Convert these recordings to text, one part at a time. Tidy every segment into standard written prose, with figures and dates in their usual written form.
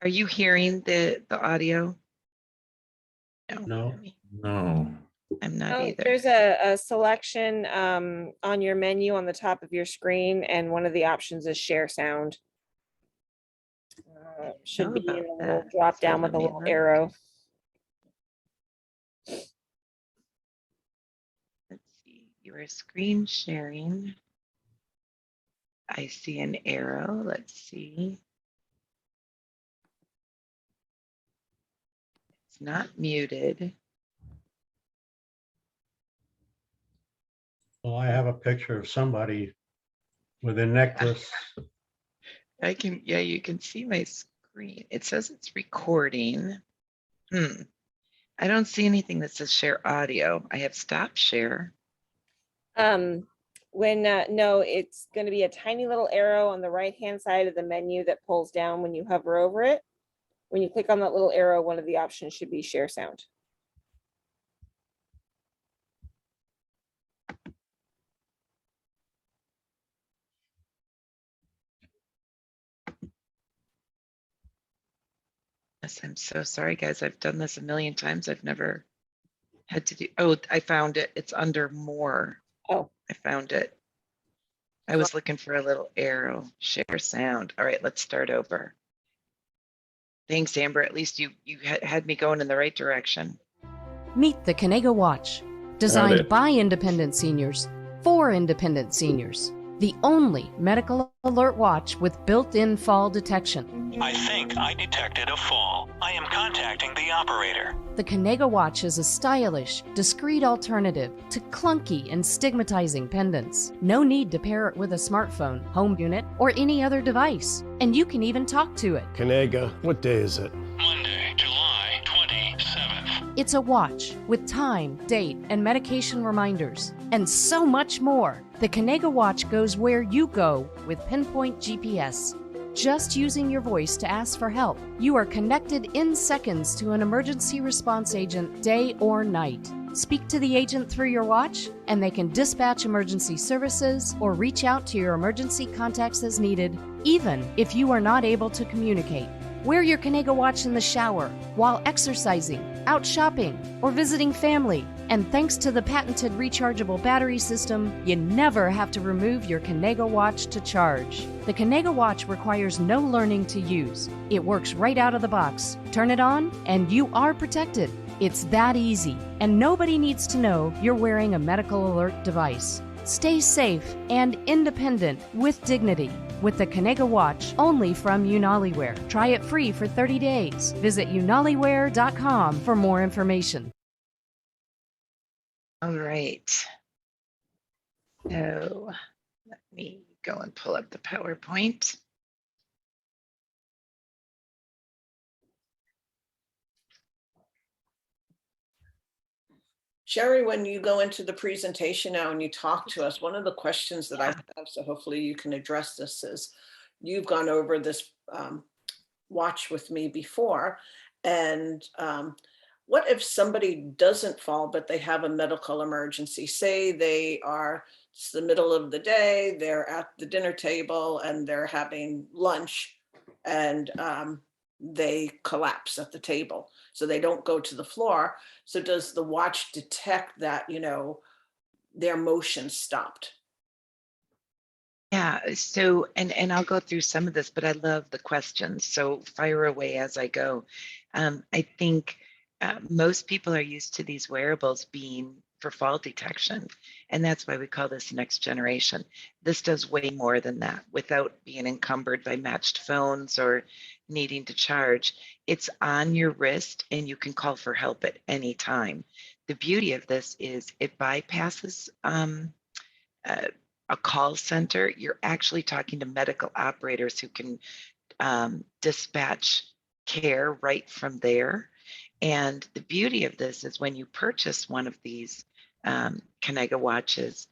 Are you hearing the audio? No. No. I'm not Oh, either. there's a selection on your menu on the top of your screen, and one of the options is share sound. Should Know be about in a little that. drop So down let with a me little look. arrow. Let's see. You are screen sharing. I see an arrow. Let's see. It's not muted. Well, I have a picture of somebody with a necklace. I can, yeah, you can see my screen. It says it's recording. I don't see anything that says share audio. I have stop share. No, it's going to be a tiny little arrow on the right hand side of the menu that pulls down when you hover over it. When you click on that little arrow, one of the options should be share sound. Yes, I'm so sorry, guys. I've done this a million times. I've never had to do. Oh, I found it. It's under more. Oh, I found it. I was looking for a little arrow. Share sound. All right, let's start over. Thanks, Amber. At least you had me going in the right direction. Meet the Conego Watch, designed by independent seniors for independent seniors. The only medical alert watch with built-in fall detection. I think I detected a fall. I am contacting the operator. The Conego Watch is a stylish, discreet alternative to clunky and stigmatizing pendants. No need to pair it with a smartphone, home unit, or any other device. And you can even talk to it. Conego, what day is it? Monday, July 27th. It's a watch with time, date, and medication reminders, and so much more. The Conego Watch goes where you go with Pinpoint GPS. Just using your voice to ask for help, you are connected in seconds to an emergency response agent, day or night. Speak to the agent through your watch, and they can dispatch emergency services or reach out to your emergency contacts as needed, even if you are not able to communicate. Wear your Conego Watch in the shower, while exercising, out shopping, or visiting family. And thanks to the patented rechargeable battery system, you never have to remove your Conego Watch to charge. The Conego Watch requires no learning to use. It works right out of the box. Turn it on, and you are protected. It's that easy, and nobody needs to know you're wearing a medical alert device. Stay safe and independent with dignity with the Conego Watch, only from UnaliWear. Try it free for 30 days. Visit UnaliWear.com for more information. All right. So let me go and pull up the PowerPoint. Cheri, when you go into the presentation now and you talk to us, one of the questions that I have, so hopefully you can address this, is you've gone over this watch with me before. And what if somebody doesn't fall, but they have a medical emergency? Say it's the middle of the day, they're at the dinner table and they're having lunch, and they collapse at the table, so they don't go to the floor. So does the watch detect that, their motion stopped? Yeah, so, and I'll go through some of this, but I love the questions, so fire away as I go. I think most people are used to these wearables being for fall detection, and that's why we call this next generation. This does way more than that without being encumbered by matched phones or needing to charge. It's on your wrist and you can call for help at any time. The beauty of this is it bypasses a call center. You're actually talking to medical operators who can dispatch care right from there. And the beauty of this is when you purchase one of these Conego watches,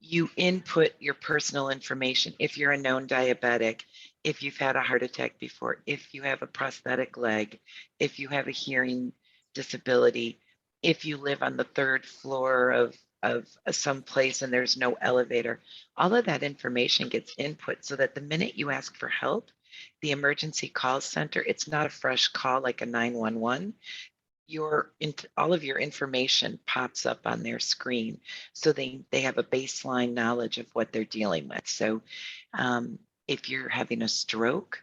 you input your personal information. If you're a known diabetic, if you've had a heart attack before, if you have a prosthetic leg, if you have a hearing disability, if you live on the third floor of some place and there's no elevator, all of that information gets input so that the minute you ask for help, The emergency call center, it's not a fresh call like a 911. All of your information pops up on their screen, so they have a baseline knowledge of what they're dealing with. So if you're having a stroke,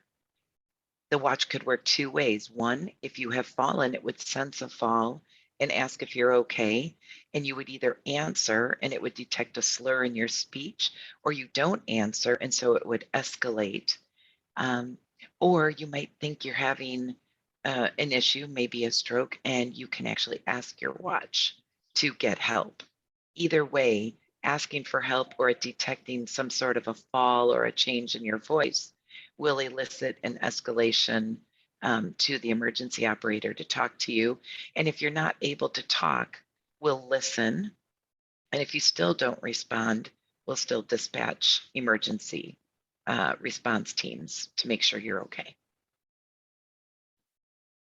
the watch could work two ways. One, if you have fallen, it would sense a fall and ask if you're okay, and you would either answer and it would detect a slur in your speech, or you don't answer and so it would escalate. Or you might think you're having an issue, maybe a stroke, and you can actually ask your watch to get help. Either way, asking for help or detecting some sort of a fall or a change in your voice will elicit an escalation to the emergency operator to talk to you. And if you're not able to talk, we'll listen. And if you still don't respond, we'll still dispatch emergency response teams to make sure you're okay.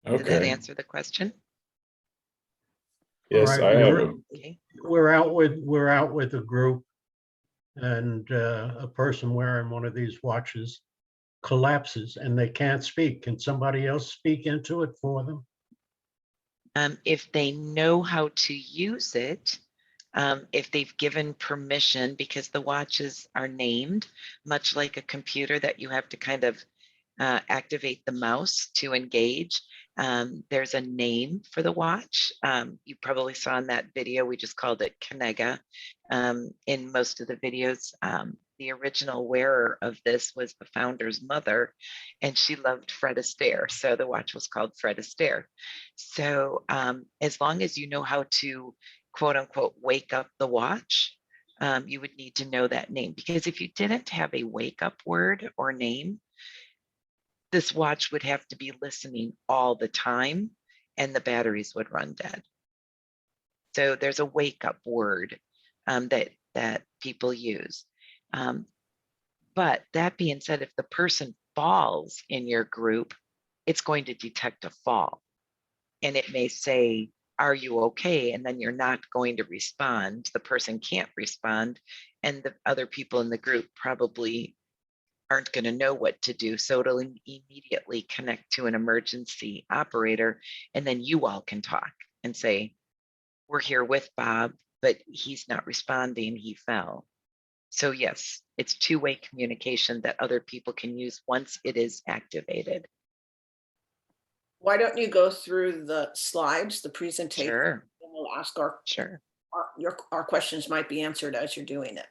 Did that Okay. answer the question? Yes, Right, I have a, Okay. we're out with a group, and a person wearing one of these watches collapses and they can't speak. Can somebody else speak into it for them? If they know how to use it, if they've given permission, because the watches are named, much like a computer that you have to kind of activate the mouse to engage. There's a name for the watch. You probably saw in that video, we just called it Kenega. In most of the videos, the original wearer of this was the founder's mother, and she loved Fred Astaire. So the watch was called Fred Astaire. So as long as you know how to, quote unquote, wake up the watch, you would need to know that name, because if you didn't have a wake up word or name, this watch would have to be listening all the time and the batteries would run dead. So there's a wake up word that people use. But that being said, if the person falls in your group, it's going to detect a fall. And it may say, are you okay? And then you're not going to respond. The person can't respond. And the other people in the group probably aren't going to know what to do. So it'll immediately connect to an emergency operator. And then you all can talk and say, we're here with Bob, but he's not responding. He fell. So yes, it's two-way communication that other people can use once it is activated. Why don't you go through the slides, the presentation? Sure, And we'll ask sure. our questions might be answered as you're doing it.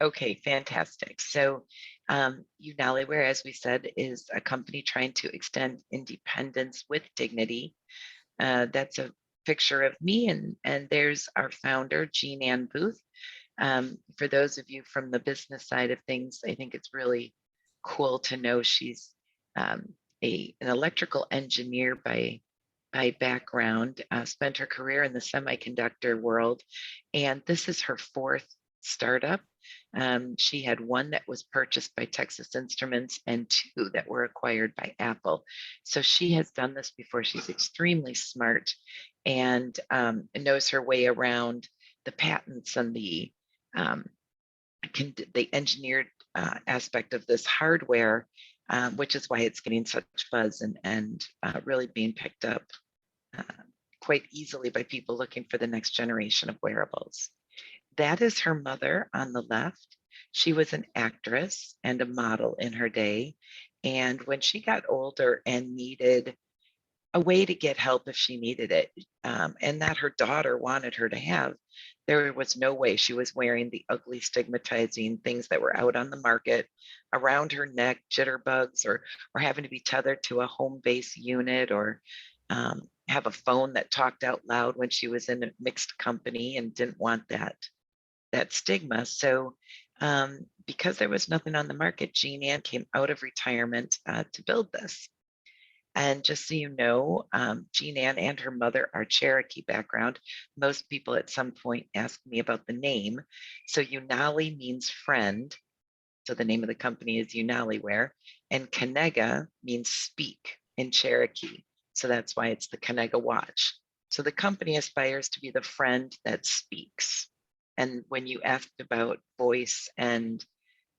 Okay, fantastic. So UnaliWear, as we said, is a company trying to extend independence with dignity. That's a picture of me, and there's our founder, Jean Ann Booth. For those of you from the business side of things, I think it's really cool to know she's an electrical engineer by background, spent her career in the semiconductor world, and this is her fourth startup. She had one that was purchased by Texas Instruments and two that were acquired by Apple. So she has done this before. She's extremely smart and knows her way around the patents and the engineered aspect of this hardware, which is why it's getting such buzz and really being picked up quite easily by people looking for the next generation of wearables. That is her mother on the left. She was an actress and a model in her day. And when she got older and needed a way to get help if she needed it, and that her daughter wanted her to have, there was no way. She was wearing the ugly, stigmatizing things that were out on the market around her neck, jitterbugs, or having to be tethered to a home base unit, or have a phone that talked out loud when she was in a mixed company and didn't want that stigma. So because there was nothing on the market, Jean Ann came out of retirement to build this. And just so you know, Jean Ann and her mother are Cherokee background. Most people at some point ask me about the name. So Unali means friend. So the name of the company is UnaliWear. And Kenega means speak in Cherokee. So that's why it's the Kenega watch. So the company aspires to be the friend that speaks. And when you asked about voice and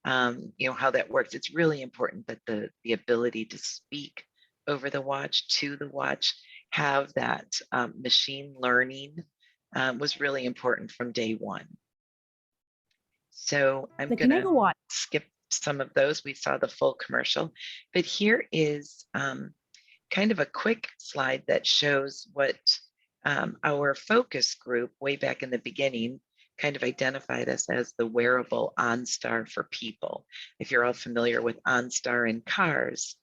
you know, how that works. It's really important that the ability to speak over the watch, to the watch, have that machine learning was really important from day one. So I'm The going to Kaniga Watch. skip some of those. We saw the full commercial, but here is kind of a quick slide that shows what our focus group way back in the beginning kind of identified us as the wearable OnStar for people. If you're all familiar with OnStar in cars,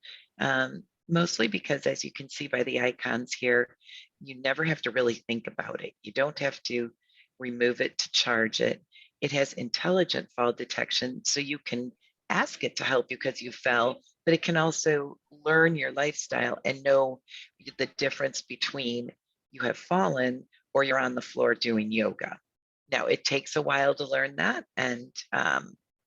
mostly because, as you can see by the icons here, you never have to really think about it. You don't have to remove it to charge it. It has intelligent fall detection, so you can ask it to help you because you fell, but it can also learn your lifestyle and know the difference between you have fallen or you're on the floor doing yoga. Now, it takes a while to learn that, and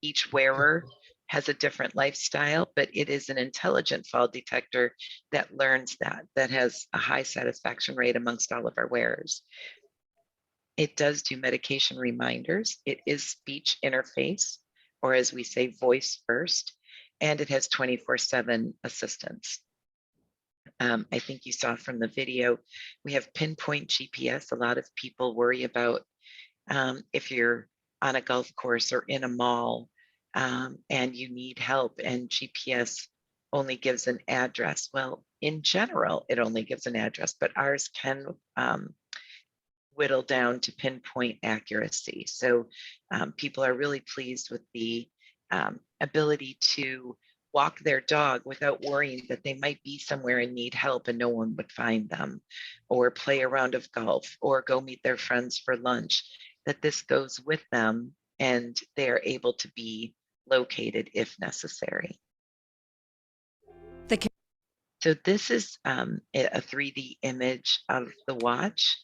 each wearer has a different lifestyle, but it is an intelligent fall detector that learns that has a high satisfaction rate amongst all of our wearers. It does do medication reminders. It is speech interface, or as we say, voice first, and it has 24/7 assistance. I think you saw from the video, we have Pinpoint GPS. A lot of people worry about if you're on a golf course or in a mall and you need help and GPS only gives an address. Well, in general, it only gives an address, but ours can whittle down to pinpoint accuracy. So people are really pleased with the ability to walk their dog without worrying that they might be somewhere and need help and no one would find them, or play a round of golf, or go meet their friends for lunch, that this goes with them and they're able to be located if necessary. So this is a 3D image of the watch.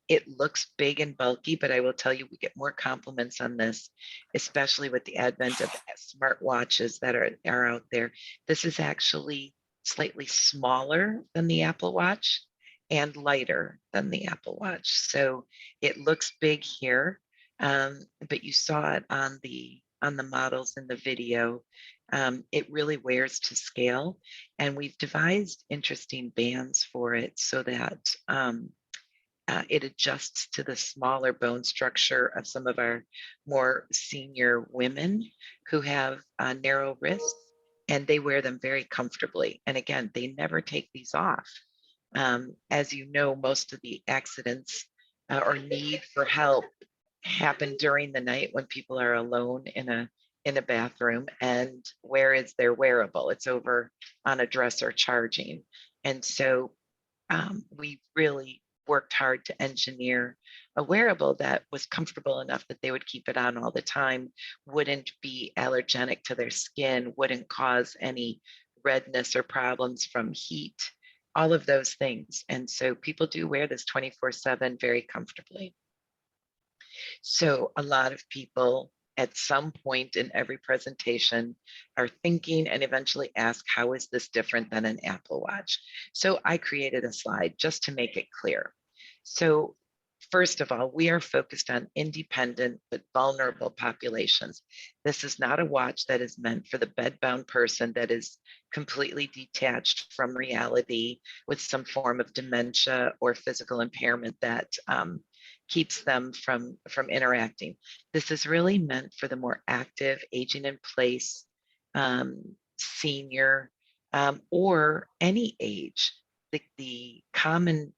It looks big and bulky, but I will tell you, we get more compliments on this, especially with the advent of smart watches that are out there. This is actually slightly smaller than the Apple Watch and lighter than the Apple Watch. So it looks big here, but you saw it on the models in the video. It really wears to scale, and we've devised interesting bands for it so that it adjusts to the smaller bone structure of some of our more senior women who have narrow wrists, and they wear them very comfortably. And again, they never take these off. As you know, most of the accidents or need for help happen during the night when people are alone in a bathroom. And where is their wearable? It's over on a dresser charging. And so we really worked hard to engineer a wearable that was comfortable enough that they would keep it on all the time, wouldn't be allergenic to their skin, wouldn't cause any redness or problems from heat, all of those things. And so people do wear this 24/7 very comfortably. So a lot of people at some point in every presentation are thinking and eventually ask, how is this different than an Apple Watch? So I created a slide just to make it clear. So first of all, we are focused on independent but vulnerable populations. This is not a watch that is meant for the bedbound person that is completely detached from reality with some form of dementia or physical impairment that keeps them from interacting. This is really meant for the more active, aging in place, senior, or any age. The common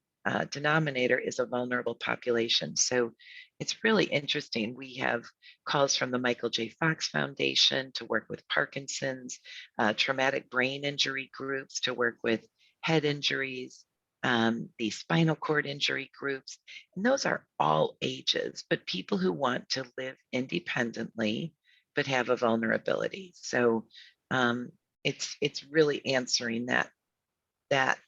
denominator is a vulnerable population. So it's really interesting. We have calls from the Michael J. Fox Foundation to work with Parkinson's, traumatic brain injury groups to work with head injuries, the spinal cord injury groups, and those are all ages, but people who want to live independently but have a vulnerability. So it's really answering that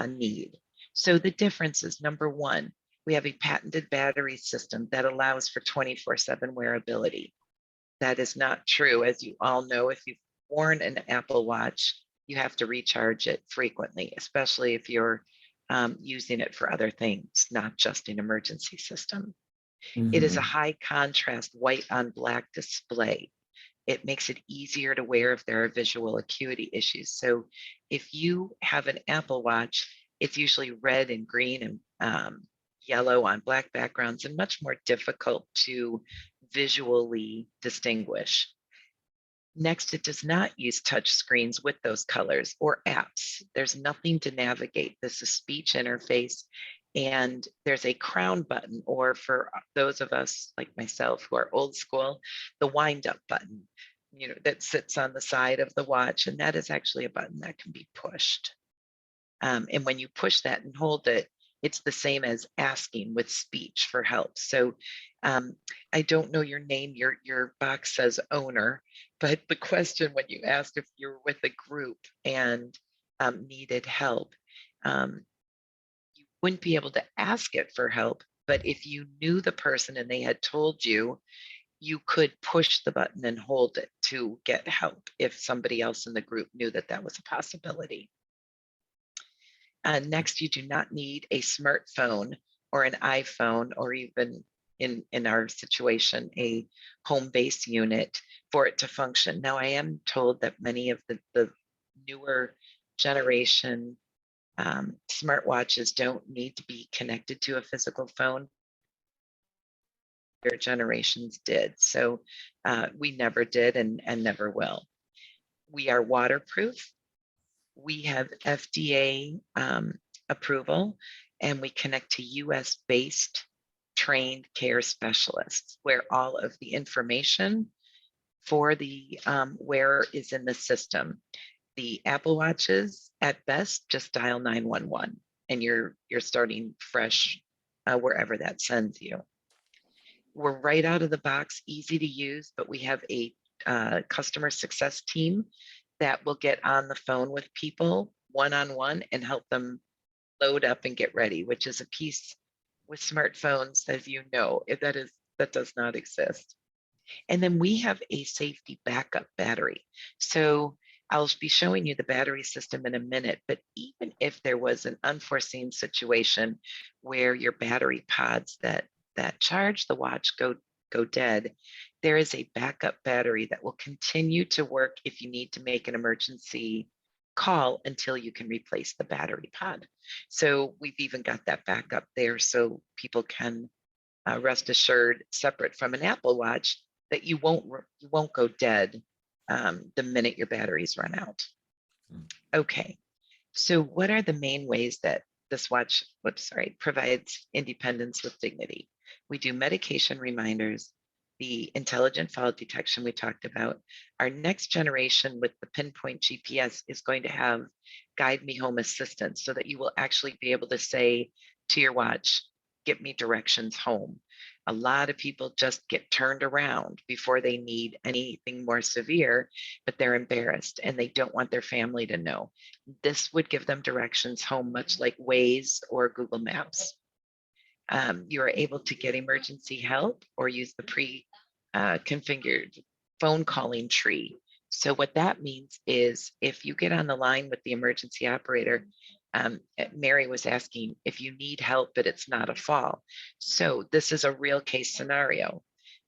need. So the difference is, number one, we have a patented battery system that allows for 24/7 wearability. That is not true, as you all know. If you've worn an Apple Watch, you have to recharge it frequently, especially if you're using it for other things, not just an emergency system. It is a high contrast white on black display. It makes it easier to wear if there are visual acuity issues. So if you have an Apple Watch, it's usually red and green and yellow on black backgrounds and much more difficult to visually distinguish. Next, it does not use touch screens with those colors or apps. There's nothing to navigate. This is speech interface, and there's a crown button, or for those of us like myself who are old school, the wind up button, that sits on the side of the watch, and that is actually a button that can be pushed. And when you push that and hold it, it's the same as asking with speech for help. So I don't know your name, your box says owner, but the question when you asked if you're with a group and needed help, you wouldn't be able to ask it for help, but if you knew the person and they had told you, you could push the button and hold it to get help if somebody else in the group knew that that was a possibility. Next, you do not need a smartphone or an iPhone, or even in our situation, a home base unit for it to function. Now, I am told that many of the newer generation smartwatches don't need to be connected to a physical phone. Their generations did. So we never did and never will. We are waterproof. We have FDA approval, and we connect to US based trained care specialists where all of the information for the wearer is in the system. The Apple Watches, at best, just dial 911 and you're starting fresh wherever that sends you. We're right out of the box, easy to use, but we have a customer success team that will get on the phone with people one-on-one and help them load up and get ready, which is a piece with smartphones, as you know, that does not exist. And then we have a safety backup battery. So I'll be showing you the battery system in a minute, but even if there was an unforeseen situation where your battery pods that charge the watch go dead, there is a backup battery that will continue to work if you need to make an emergency call until you can replace the battery pod. So we've even got that backup there so people can rest assured, separate from an Apple Watch, that you won't go dead the minute your batteries run out. Okay, so what are the main ways that this watch provides independence with dignity? We do medication reminders, the intelligent fall detection we talked about. Our next generation with the Pinpoint GPS is going to have guide me home assistance, so that you will actually be able to say to your watch, get me directions home. A lot of people just get turned around before they need anything more severe, but they're embarrassed and they don't want their family to know. This would give them directions home, much like Waze or Google Maps. You are able to get emergency help or use the pre-configured phone calling tree. So what that means is if you get on the line with the emergency operator, Mary was asking if you need help, but it's not a fall. So this is a real case scenario.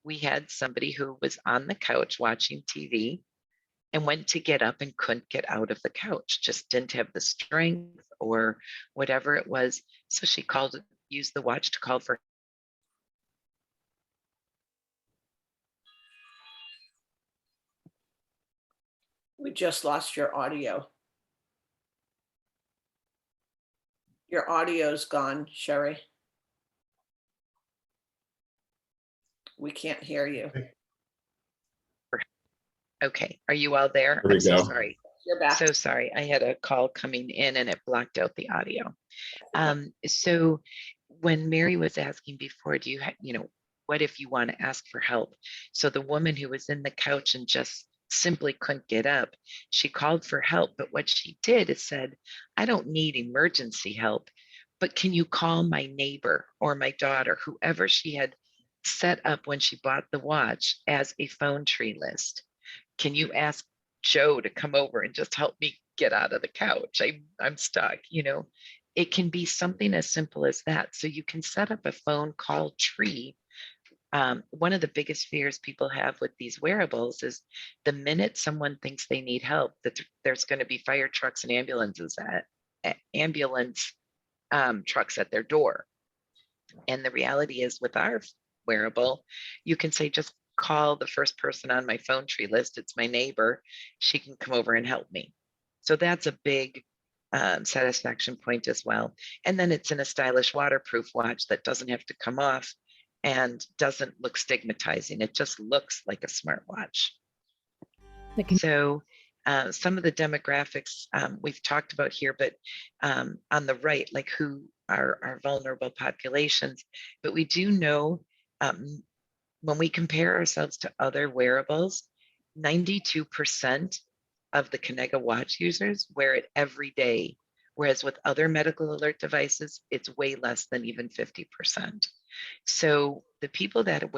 We had somebody who was on the couch watching TV and went to get up and couldn't get out of the couch, just didn't have the strength or whatever it was. So she used the watch to call for. We just lost your audio. Your audio's gone, Cheri. We can't hear you. Okay, are you all there? There we I'm so go. sorry. You're back. So sorry, I had a call coming in and it blocked out the audio. So when Mary was asking before, do you what if you want to ask for help? So the woman who was in the couch and just simply couldn't get up, she called for help, but what she did is said, I don't need emergency help, but can you call my neighbor or my daughter, whoever she had set up when she bought the watch as a phone tree list? Can you ask Joe to come over and just help me get out of the couch? I'm stuck, It can be something as simple as that. So you can set up a phone call tree One of the biggest fears people have with these wearables is the minute someone thinks they need help, that there's going to be fire trucks and ambulance trucks at their door. And the reality is, with our wearable, you can say, just call the first person on my phone tree list. It's my neighbor. She can come over and help me. So that's a big satisfaction point as well. And then it's in a stylish waterproof watch that doesn't have to come off and doesn't look stigmatizing. It just looks like a smartwatch. So some of the demographics we've talked about here, but on the right, like who are our vulnerable populations. But we do know when we compare ourselves to other wearables, 92% of the Kinega watch users wear it every day, whereas with other medical alert devices, it's way less than even 50%. So the people that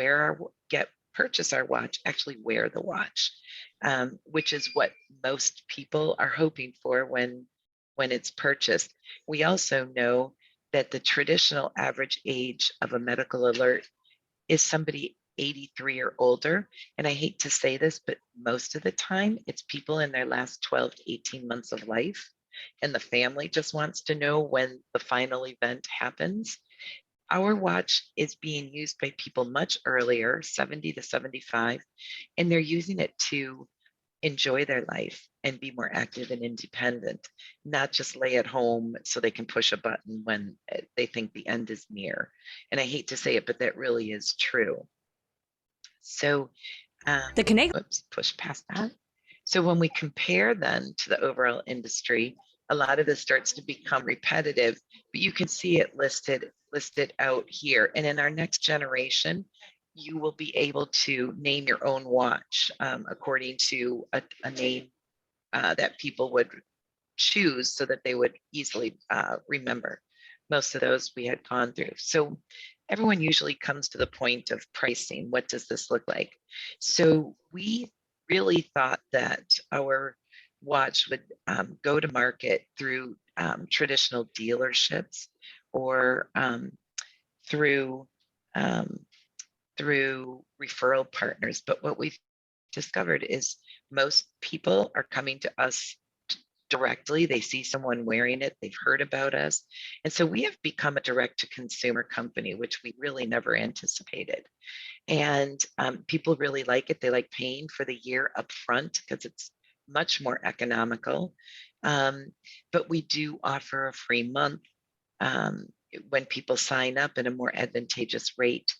purchase our watch actually wear the watch, which is what most people are hoping for when it's purchased. We also know that the traditional average age of a medical alert is somebody 83 or older. And I hate to say this, but most of the time it's people in their last 12 to 18 months of life. And the family just wants to know when the final event happens. Our watch is being used by people much earlier, 70 to 75, and they're using it to enjoy their life and be more active and independent, not just lay at home so they can push a button when they think the end is near. And I hate to say it, but that really is true. So The Kinega. Oops, push past that. So when we compare then to the overall industry, a lot of this starts to become repetitive, but you can see it listed out here. And in our next generation, you will be able to name your own watch according to a name that people would choose so that they would easily remember. Most of those we had gone through. So everyone usually comes to the point of pricing. What does this look like? So we really thought that our watch would go to market through traditional dealerships or through referral partners. But what we've discovered is most people are coming to us directly. They see someone wearing it, they've heard about us. And so we have become a direct to consumer company, which we really never anticipated. And people really like it. They like paying for the year up front because it's much more economical. But we do offer a free month when people sign up at a more advantageous rate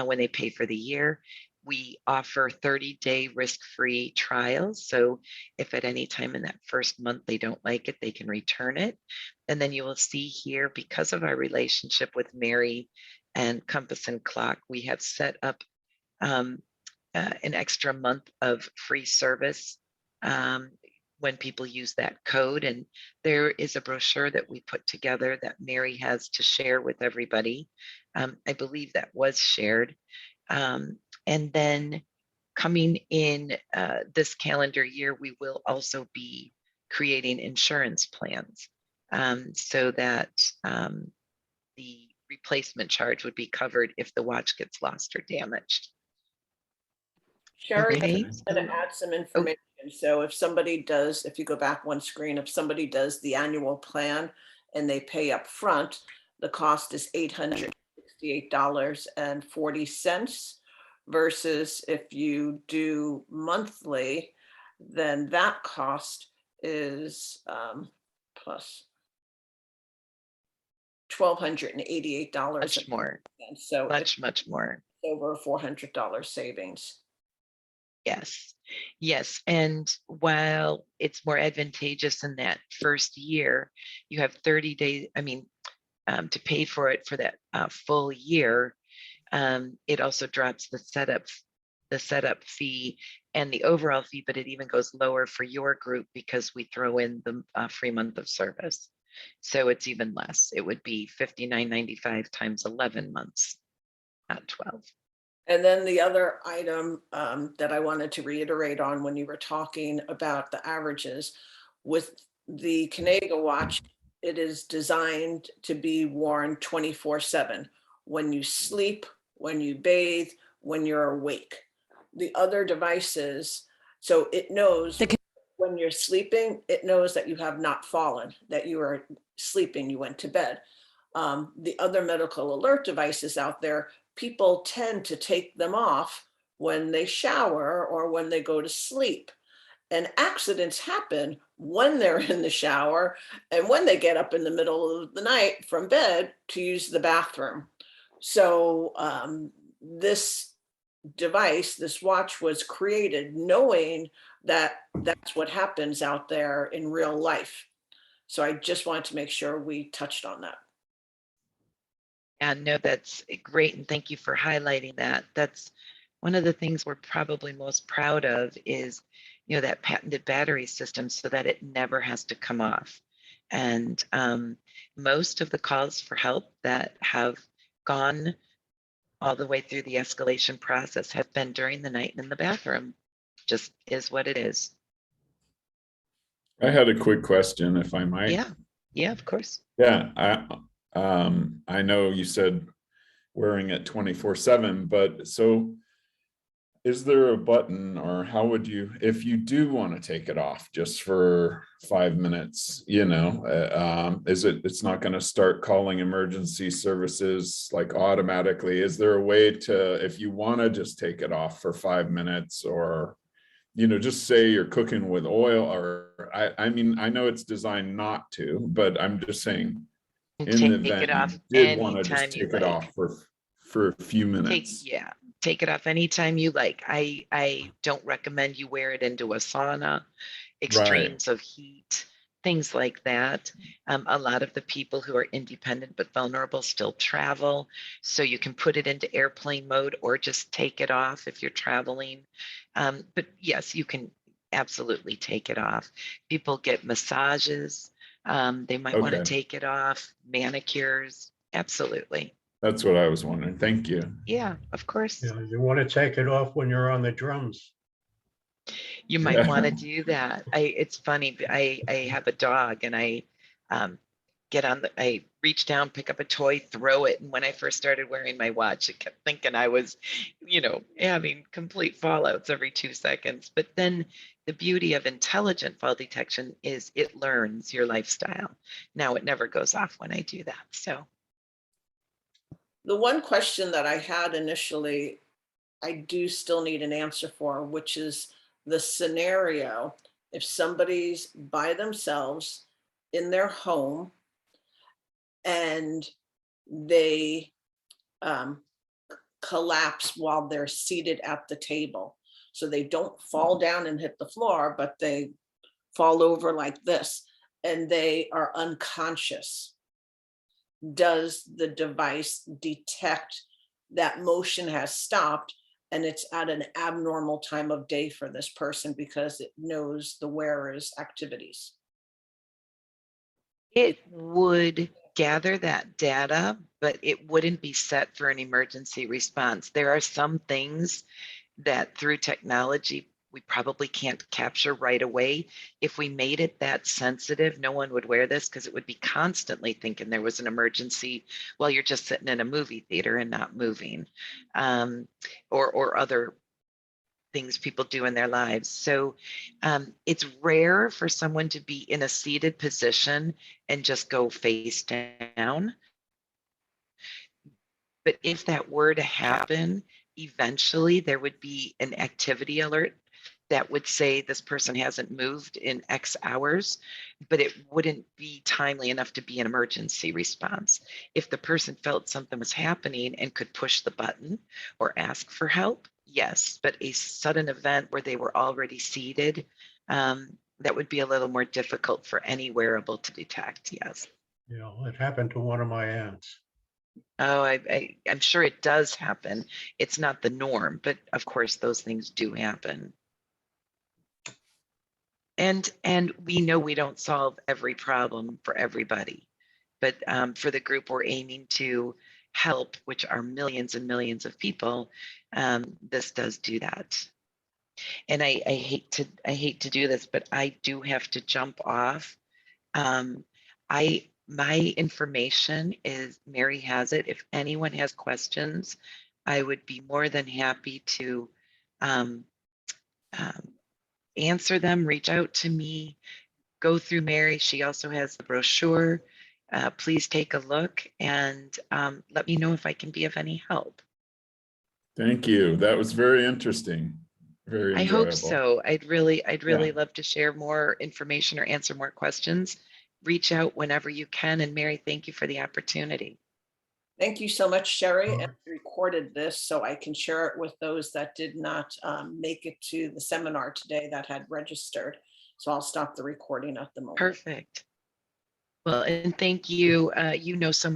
when they pay for the year. We offer 30-day risk-free trials. So if at any time in that first month they don't like it, they can return it. And then you will see here, because of our relationship with Mary and Compass and Clock, we have set up an extra month of free service when people use that code. And there is a brochure that we put together that Mary has to share with everybody. I believe that was shared. And then coming in this calendar year, we will also be creating insurance plans so that the replacement charge would be covered if the watch gets lost or damaged. Cheri, Okay. I'm going to add some information. So if somebody does, if you go back one screen, if somebody does the annual plan and they pay up front, the cost is $868.40. Versus if you do monthly, then that cost is plus $1,288. Much more. So much more. Over a $400 savings. Yes. Yes. And while it's more advantageous in that first year, you have 30 days, to pay for it for that full year. It also drops the setup fee and the overall fee, but it even goes lower for your group because we throw in the free month of service. So it's even less. It would be $59.95 times 11 months, not 12. And then the other item that I wanted to reiterate on when you were talking about the averages, with the Kinega watch, it is designed to be worn 24/7. When you sleep, when you bathe, when you're awake. The other devices, so it knows when you're sleeping, it knows that you have not fallen, that you are sleeping, you went to bed. The other medical alert devices out there, people tend to take them off when they shower or when they go to sleep. And accidents happen when they're in the shower and when they get up in the middle of the night from bed to use the bathroom. So this device, this watch was created knowing that that's what happens out there in real life. So I just wanted to make sure we touched on that. And no, that's great. And thank you for highlighting that. That's one of the things we're probably most proud of is, that patented battery system so that it never has to come off. And most of the calls for help that have gone all the way through the escalation process have been during the night in the bathroom. Just is what it is. I had a quick question, if I might. Yeah, of course. Yeah, I know you said wearing it 24/7, but so is there a button, or how would you, if you do want to take it off just for 5 minutes, it's not going to start calling emergency services like automatically? Is there a way to, if you want to just take it off for 5 minutes, or just say you're cooking with oil, or I mean, I know it's designed not to, but I'm just saying, in the event you did want to just take it off for a few minutes. Take it off anytime you like. I don't recommend you wear it into a sauna, extremes of heat, things like that. A lot of the people who are independent but vulnerable still travel, so you can put it into airplane mode or just take it off if you're traveling. But yes, you can absolutely take it off. People get massages. They might want to take it off, manicures. Absolutely. That's what I was wondering. Thank you. Yeah, of course. You want to take it off when you're on the drums. You might want to do that. It's funny. I have a dog, and I I reach down, pick up a toy, throw it. And when I first started wearing my watch, it kept thinking I was, having complete fallouts every 2 seconds. But then the beauty of intelligent fall detection is it learns your lifestyle. Now it never goes off when I do that. So the one question that I had initially, I do still need an answer for, which is the scenario if somebody's by themselves in their home and they collapse while they're seated at the table. So they don't fall down and hit the floor, but they fall over like this and they are unconscious. Does the device detect that motion has stopped and it's at an abnormal time of day for this person because it knows the wearer's activities? it would gather that data, but it wouldn't be set for an emergency response. There are some things that through technology we probably can't capture right away. If we made it that sensitive, no one would wear this because it would be constantly thinking there was an emergency while you're just sitting in a movie theater and not moving, or other things people do in their lives. So it's rare for someone to be in a seated position and just go face down. But if that were to happen, eventually there would be an activity alert that would say this person hasn't moved in X hours, but it wouldn't be timely enough to be an emergency response. If the person felt something was happening and could push the button or ask for help, yes, but a sudden event where they were already seated, that would be a little more difficult for any wearable to detect, yes. It happened to one of my aunts. Oh, I'm sure it does happen. It's not the norm, but of course those things do happen. And we know we don't solve every problem for everybody, but for the group we're aiming to help, which are millions and millions of people, this does do that. And I hate to do this, but I do have to jump off. My information is, Mary has it. If anyone has questions, I would be more than happy to um, answer them, reach out to me, go through Mary. She also has the brochure. Please take a look and let me know if I can be of any help. Thank you. That was very interesting. Very I hope enjoyable. so. I'd really Yeah. love to share more information or answer more questions. Reach out whenever you can. And Mary, thank you for the opportunity. Thank you so much, Cheri. And I recorded this so I can share it with those that did not make it to the seminar today that had registered. So I'll stop the recording at the moment. Perfect. Well, and thank you. You know so